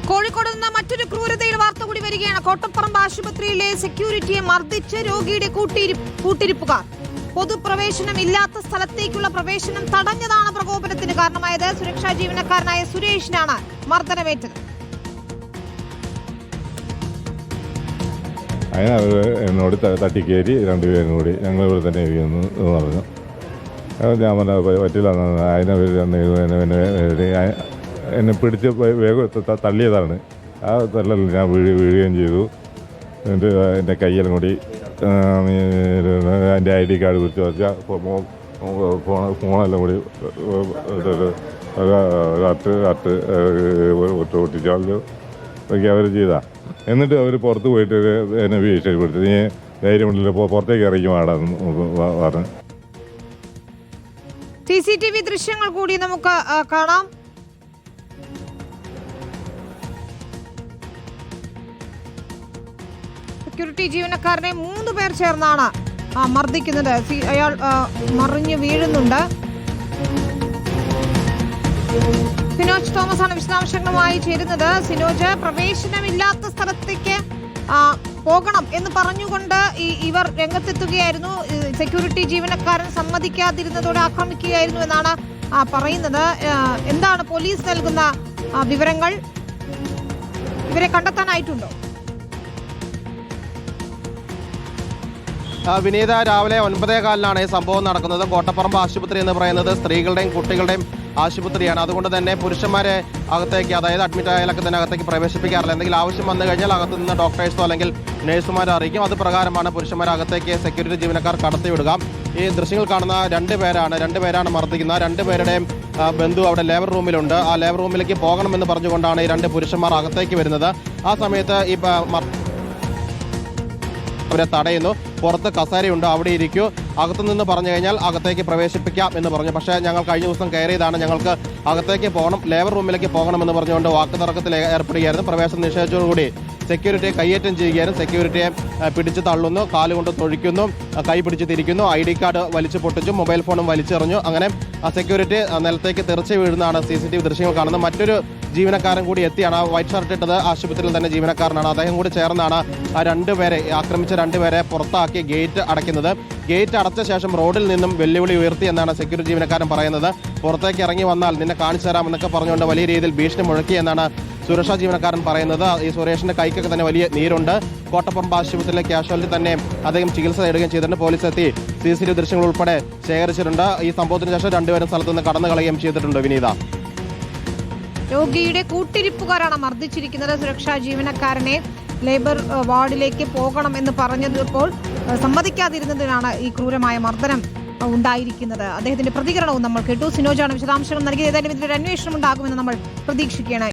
കോഴിക്കോട് നിന്ന് മറ്റൊരു ക്രൂരതയിൽ വാർത്ത കൂടി വരികയാണ്. കോട്ടപ്പറമ്പ് ആശുപത്രിയിലെ സെക്യൂരിറ്റിയെ മർദ്ദിച്ച് രോഗിയുടെ കൂട്ടിരിപ്പുകാർ. പൊതുപ്രവേശനം ഇല്ലാത്ത സ്ഥലത്തേക്കുള്ള പ്രവേശനം തടഞ്ഞതാണ് പ്രകോപനത്തിന് കാരണമായത്. സുരക്ഷാ ജീവനക്കാരനായ സുരേഷിനാണ് മർദ്ദനമേറ്റത്. അതിനവർ എന്നോട് തട്ടിക്കയറ്റി രണ്ടുപേരും കൂടി ഞങ്ങൾ ഇവിടെ തന്നെ ഇരിക്കുന്നു എന്ന് പറഞ്ഞു. ഞാൻ പറഞ്ഞ പറ്റില്ല. എന്നെ പിടിച്ച് വേഗം തള്ളിയതാണ്. ആ തള്ളൽ ഞാൻ വീഴുകയും ചെയ്തു. എന്നിട്ട് എൻ്റെ കയ്യെല്ലാം കൂടി എൻ്റെ ID കാർഡ് കുറിച്ച് വെച്ചാൽ ഫോണെല്ലാം കൂടി ഒട്ടിച്ചാൽ ഒക്കെ അവർ ചെയ്താ. എന്നിട്ട് അവർ പുറത്ത് പോയിട്ട് എന്നെ ഭീഷണിപ്പെടുത്തി, നീ ധൈര്യമുണ്ടല്ലോ പുറത്തേക്ക് ഇറങ്ങി പാടാന്ന് പറഞ്ഞു. CCTV ദൃശ്യങ്ങൾ കൂടി നമുക്ക് കാണാം. സെക്യൂരിറ്റി ജീവനക്കാരനെ 3 പേർ ചേർന്നാണ് മർദ്ദിക്കുന്നത്. അയാൾ മറിഞ്ഞു വീഴുന്നുണ്ട്. സിനോജ് തോമസ് ആണ് വിശദാംശങ്ങളുമായി ചേരുന്നത്. സിനോജ്, പ്രവേശനമില്ലാത്ത സ്ഥലത്തേക്ക് പോകണം എന്ന് പറഞ്ഞുകൊണ്ട് ഇവർ രംഗത്തെത്തുകയായിരുന്നു. സെക്യൂരിറ്റി ജീവനക്കാരൻ സമ്മതിക്കാതിരുന്നതോടെ ആക്രമിക്കുകയായിരുന്നു എന്നാണ് പറയുന്നത്. എന്താണ് പോലീസ് നൽകുന്ന വിവരങ്ങൾ? ഇവരെ കണ്ടെത്താനായിട്ടുണ്ടോ? വിനീത, രാവിലെ 9:15 ഈ സംഭവം നടക്കുന്നത്. കോട്ടപ്പറമ്പ് ആശുപത്രി എന്ന് പറയുന്നത് സ്ത്രീകളുടെയും കുട്ടികളുടെയും ആശുപത്രിയാണ്. അതുകൊണ്ട് തന്നെ പുരുഷന്മാരെ അകത്തേക്ക്, അതായത് അഡ്മിറ്റ് ആയാലൊക്കെ തന്നെ അകത്തേക്ക് പ്രവേശിപ്പിക്കാറില്ല. എന്തെങ്കിലും ആവശ്യം വന്നു കഴിഞ്ഞാൽ അകത്ത് നിന്ന് ഡോക്ടേഴ്സോ അല്ലെങ്കിൽ നഴ്സുമാരെ അറിയിക്കും. അത് പ്രകാരമാണ് പുരുഷന്മാരെ അകത്തേക്ക് സെക്യൂരിറ്റി ജീവനക്കാർ കടത്തിവിടുക. ഈ ദൃശ്യങ്ങൾ കാണുന്ന 2 പേരാണ് മർദ്ദിക്കുന്ന. 2 പേരുടെയും ബന്ധു അവിടെ ലേബർ റൂമിലുണ്ട്. ആ ലേബർ റൂമിലേക്ക് പോകണമെന്ന് പറഞ്ഞുകൊണ്ടാണ് ഈ 2 പുരുഷന്മാർ അകത്തേക്ക് വരുന്നത്. ആ സമയത്ത് ഈ അവരെ തടയുന്നു. പുറത്ത് കസേരയുണ്ട്, അവിടെ ഇരിക്കൂ, അകത്തുനിന്ന് പറഞ്ഞു കഴിഞ്ഞാൽ അകത്തേക്ക് പ്രവേശിപ്പിക്കാം എന്ന് പറഞ്ഞു. പക്ഷേ ഞങ്ങൾ കഴിഞ്ഞ ദിവസം കയറിയതാണ്, ഞങ്ങൾക്ക് അകത്തേക്ക് പോകണം, ലേബർ റൂമിലേക്ക് പോകണമെന്ന് പറഞ്ഞുകൊണ്ട് വാക്കുതർക്കത്തിൽ ഏർപ്പെടുകയായിരുന്നു. പ്രവേശനം നിഷേധിച്ചതോടുകൂടി സെക്യൂരിറ്റിയെ കയ്യേറ്റം ചെയ്യുകയായിരുന്നു. സെക്യൂരിറ്റിയെ പിടിച്ച് തള്ളുന്നു, കാലുകൊണ്ട് തൊഴിക്കുന്നു, കൈ പിടിച്ച് തിരിക്കുന്നു, ID കാർഡ് വലിച്ചു പൊട്ടിച്ചു, മൊബൈൽ ഫോണും വലിച്ചെറിഞ്ഞു. അങ്ങനെ ആ സെക്യൂരിറ്റി നിലത്തേക്ക് തെറിച്ച് വീഴുന്നതാണ് CCTV ദൃശ്യങ്ങൾ കാണുന്നത്. മറ്റൊരു ജീവനക്കാരൻ കൂടി എത്തിയാണ്. ആ വൈറ്റ് ഷർട്ട് ഇട്ടത് ആശുപത്രിയിൽ തന്നെ ജീവനക്കാരനാണ്. അദ്ദേഹം കൂടി ചേർന്നാണ് ആ 2 പേരെ ആക്രമിച്ച 2 പേരെ പുറത്താക്കി ഗേറ്റ് അടയ്ക്കുന്നത്. ഗേറ്റ് അടച്ച ശേഷം റോഡിൽ നിന്നും വെല്ലുവിളി ഉയർത്തി എന്നാണ് സെക്യൂരിറ്റി ജീവനക്കാരൻ പറയുന്നത്. പുറത്തേക്ക് ഇറങ്ങി വന്നാൽ നിന്നെ കാണിച്ചു തരാമെന്നൊക്കെ പറഞ്ഞുകൊണ്ട് വലിയ രീതിയിൽ ഭീഷണി മുഴക്കി എന്നാണ് സുരക്ഷാ ജീവനക്കാരൻ പറയുന്നത്. ഈ സുരേഷിന്റെ കൈക്കൊക്കെ തന്നെ വലിയ നീരുണ്ട്. കോട്ടപ്പറമ്പ് ആശുപത്രിയിലെ കാഷ്വാലിറ്റി തന്നെ അദ്ദേഹം ചികിത്സ നേടുകയും ചെയ്തിട്ടുണ്ട്. പോലീസ് എത്തി CCTV ദൃശ്യങ്ങൾ ഉൾപ്പെടെ ശേഖരിച്ചിട്ടുണ്ട്. ഈ സംഭവത്തിന് ശേഷം 2 പേരും സ്ഥലത്ത് നിന്ന് കടന്നു കളയുകയും ചെയ്തിട്ടുണ്ട്. വിനീത, രോഗിയുടെ കൂട്ടിരിപ്പുകാരാണ് മർദ്ദിച്ചിരിക്കുന്നത്. സുരക്ഷാ ജീവനക്കാരനെ ലേബർ വാർഡിലേക്ക് പോകണം എന്ന് പറഞ്ഞപ്പോൾ സമ്മതിക്കാതിരുന്നതിനാണ് ഈ ക്രൂരമായ മർദ്ദനം ഉണ്ടായിരിക്കുന്നത്. അദ്ദേഹത്തിന്റെ പ്രതികരണവും നമ്മൾ കേട്ടു. സിനോജാണ് വിശദാംശങ്ങൾ നൽകിയത്. ഏതായാലും ഇതിലൊരു അന്വേഷണം ഉണ്ടാകുമെന്ന് നമ്മൾ പ്രതീക്ഷിക്കുകയാണ്.